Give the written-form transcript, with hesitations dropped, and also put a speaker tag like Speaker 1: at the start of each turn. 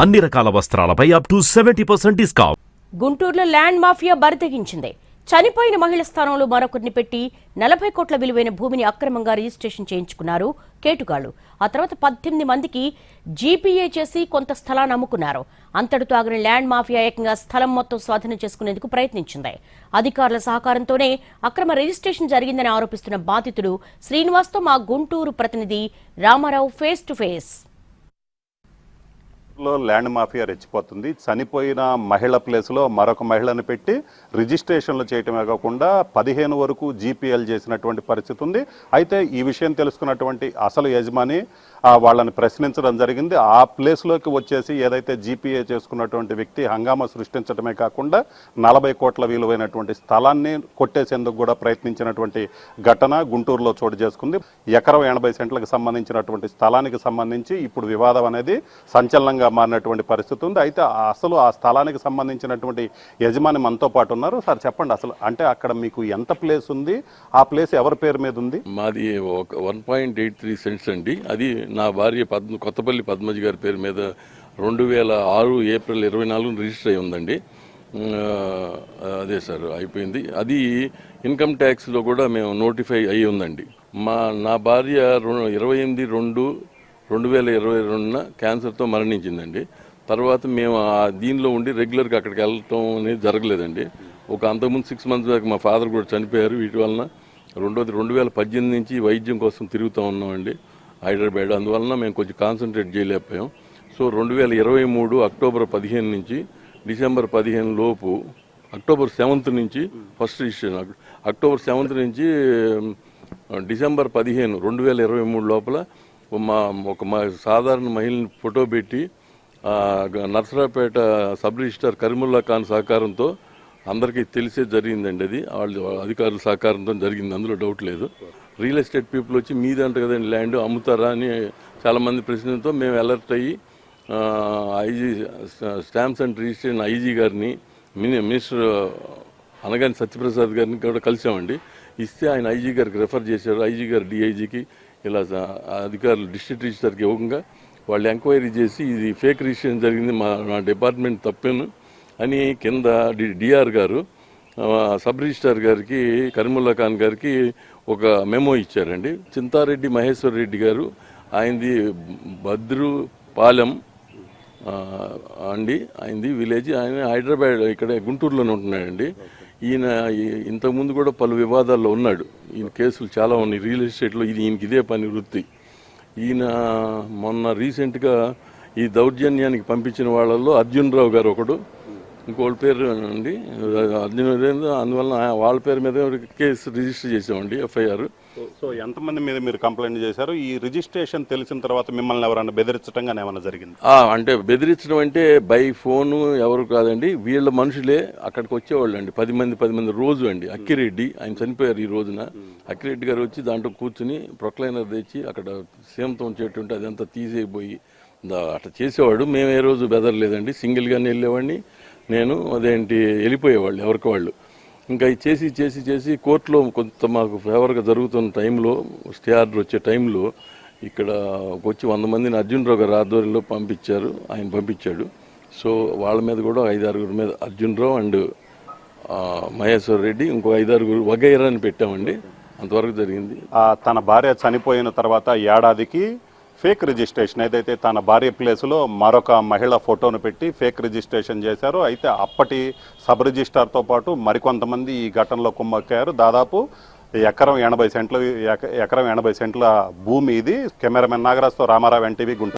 Speaker 1: అన్ని రకాల వస్త్రాలపై up to 70% discount.
Speaker 2: గుంటూరులో ల్యాండ్ మాఫియా బరితెగించింది. చనిపోయిన మహిళ స్థానంలో మరొకరిని పెట్టి 40 కోట్ల విలువైన భూమిని అక్రమంగా రిజిస్ట్రేషన్ చేయించుకున్నారు కేటుగాళ్లు. ఆ తర్వాత 18 మందికి జీపీఏ చేసి కొంత స్థలాన్ని అమ్ముకున్నారు. అంతటితో ఆగిన ల్యాండ్ మాఫియా ఏకంగా స్థలం మొత్తం స్వాధీనం చేసుకునేందుకు ప్రయత్నించింది. అధికారుల సహకారంతోనే అక్రమ రిజిస్ట్రేషన్ జరిగిందని ఆరోపిస్తున్న బాధితుడు శ్రీనివాస్తో మా గుంటూరు ప్రతినిధి Ramarao face to face.
Speaker 3: Land mafia రెచ్చిపోతుంది. చనిపోయిన మహిళ ప్లేస్లో మరొక మహిళను పెట్టి రిజిస్ట్రేషన్లు చేయటమే కాకుండా 15 వరకు జీపీఎల్ చేసినటువంటి పరిస్థితి ఉంది. అయితే ఈ విషయం తెలుసుకున్నటువంటి అసలు యజమాని వాళ్ళని ప్రశ్నించడం జరిగింది. ఆ ప్లేస్లోకి వచ్చేసి ఏదైతే జీపీఏ చేసుకున్నటువంటి వ్యక్తి హంగామా సృష్టించడమే కాకుండా 40 కోట్ల విలువైనటువంటి స్థలాన్ని కొట్టేసేందుకు కూడా ప్రయత్నించినటువంటి ఘటన గుంటూరులో చోటు చేసుకుంది. ఎకరం 80 సెంట్లకు సంబంధించినటువంటి స్థలానికి సంబంధించి ఇప్పుడు వివాదం అనేది సంచలనంగా మారినటువంటి పరిస్థితి ఉంది. అయితే అసలు ఆ స్థలానికి సంబంధించినటువంటి యజమాని మనతో పాటు ఉన్నారు. సార్ చెప్పండి, అసలు అంటే అక్కడ మీకు ఎంత ప్లేస్ ఉంది, ఆ ప్లేస్ ఎవరి పేరు మీద ఉంది?
Speaker 4: మాది 1.83 సెంట్స్ అండి. అది నా భార్య కొత్తపల్లి పద్మజ గారి పేరు మీద 2006 ఏప్రిల్ 24 రిజిస్టర్ అయి ఉందండి. అదే సార్ అయిపోయింది. అది ఇన్కమ్ ట్యాక్స్లో కూడా మేము నోటిఫై అయ్యి ఉందండి. నా భార్య 28/2/2022 క్యాన్సర్తో మరణించిందండి. తర్వాత మేము దీనిలో ఉండి రెగ్యులర్గా అక్కడికి వెళ్ళటం అనేది జరగలేదండి. అంతకుముందు 6 మంత్స్ దాకా మా ఫాదర్ కూడా చనిపోయారు వీటి వలన. రెండోది 2018 నుంచి వైద్యం కోసం తిరుగుతూ ఉన్నామండి హైదరాబాద్. అందువలన మేము కొంచెం కాన్సన్ట్రేట్ చేయలేకపోయాం. సో 2023 అక్టోబర్ 15 నుంచి డిసెంబర్ 15 లోపు, అక్టోబర్ 7th నుంచి ఫస్ట్ రిజిస్ట్రేషన్, అక్టోబర్ 7th నుంచి డిసెంబర్ 15 2023 లోపల మా సాధారణ మహిళని ఫోటో పెట్టి నర్సరాపేట సబ్ రిజిస్టర్ కరీముల్లా ఖాన్ సహకారంతో అందరికీ తెలిసే జరిగిందండి. అది వాళ్ళ అధికారుల సహకారంతో జరిగింది, అందులో డౌట్ లేదు. రియల్ ఎస్టేట్ పీపుల్ వచ్చి మీదంట కదండి ల్యాండ్ అమ్ముతారా అని చాలామంది ప్రశ్నలతో మేము అలర్ట్ అయ్యి IG stamps and registration IG గారిని, మినిస్టర్ అనగాని సత్యప్రసాద్ గారిని కూడా కలిసామండి. ఇస్తే ఆయన ఐజీ గారికి రెఫర్ చేశారు. ఐజీ గారు డిఐజీకి, ఇలా అధికారులు డిస్ట్రిక్ట్ రిజిస్టర్కి ఇవ్వకుండా వాళ్ళు ఎంక్వైరీ చేసి ఇది ఫేక్ రిజిస్ట్రేషన్ జరిగింది, నా డిపార్ట్మెంట్ తప్పేను అని కింద డిఆర్ గారు సబ్ రిజిస్టార్ గారికి, కరీముల్లా ఖాన్ గారికి ఒక మెమో ఇచ్చారండి. చింతారెడ్డి మహేశ్వర్ రెడ్డి గారు, ఆయనది భద్రుపాలెం అండి, ఆయనది విలేజ్. ఆయన హైదరాబాద్ ఇక్కడ గుంటూరులోనే ఉంటున్నాడండి. ఈయన ఇంతకుముందు కూడా పలు వివాదాల్లో ఉన్నాడు. ఈయన కేసులు చాలా ఉన్నాయి రియల్ ఎస్టేట్లో. ఈయనకి ఇదే పని వృత్తి. ఈయన మొన్న రీసెంట్గా ఈ దౌర్జన్యానికి పంపించిన వాళ్ళల్లో అర్జున్ రావు గారు ఒకడు, ఇంకోళ్ళ పేరు అండి అర్జున్. అందువల్ల వాళ్ళ పేరు మీద కేసు రిజిస్టర్ చేసామండి, ఎఫ్ఐఆర్.
Speaker 3: సో ఎంతమంది మీద మీరు కంప్లైంట్ చేశారు? ఈ రిజిస్ట్రేషన్ తెలిసిన తర్వాత మిమ్మల్ని ఎవరైనా బెదిరించడం ఏమైనా జరిగింది?
Speaker 4: అంటే బెదిరించడం అంటే బై ఫోను ఎవరు కాదండి, వీళ్ళ మనుషులే అక్కడికి వచ్చేవాళ్ళు అండి. 10 మంది రోజు అండి. అక్కిరెడ్డి, ఆయన చనిపోయారు ఈ రోజున. అక్కిరెడ్డి గారు వచ్చి దాంట్లో కూర్చుని ప్రొక్లైనర్ తెచ్చి అక్కడ సీమంతం చెట్టుంటే అదంతా తీసేయబోయి అట్లా చేసేవాడు. మేము ఏ రోజు బెదరలేదండి, సింగిల్గానే వెళ్ళేవాడిని నేను. అదేంటి వెళ్ళిపోయేవాళ్ళు ఎవరికి వాళ్ళు. ఇంకా చేసి చేసి చేసి కోర్టులో కొంత మాకు ఫేవర్గా జరుగుతున్న టైంలో, స్టే ఆర్డర్ వచ్చే టైంలో ఇక్కడ వచ్చి 100 మందిని అర్జున్ రావు గారు ఆధ్వర్యంలో ఆయన పంపించాడు. సో వాళ్ళ మీద కూడా 5-6 మీద అర్జున్ రావు అండ్ మహేశ్వర్ రెడ్డి, ఇంకో 5-6 వగైరా అని పెట్టామండి. అంతవరకు జరిగింది.
Speaker 3: తన భార్య చనిపోయిన తర్వాత ఏడాదికి ఫేక్ రిజిస్ట్రేషన్, ఏదైతే తన భార్య ప్లేస్లో మరొక మహిళ ఫోటోను పెట్టి ఫేక్ రిజిస్ట్రేషన్ చేశారు. అయితే అప్పటి సబ్ రిజిస్ట్రార్తో పాటు మరికొంతమంది ఈ ఘటనలో కుమ్మక్కారు. దాదాపు ఎకరం 80 సెంట్ల భూమి ఇది. కెమెరామెన్ నాగరాజ్తో రామారావు, ఎన్టీవీ, గుంటూరు.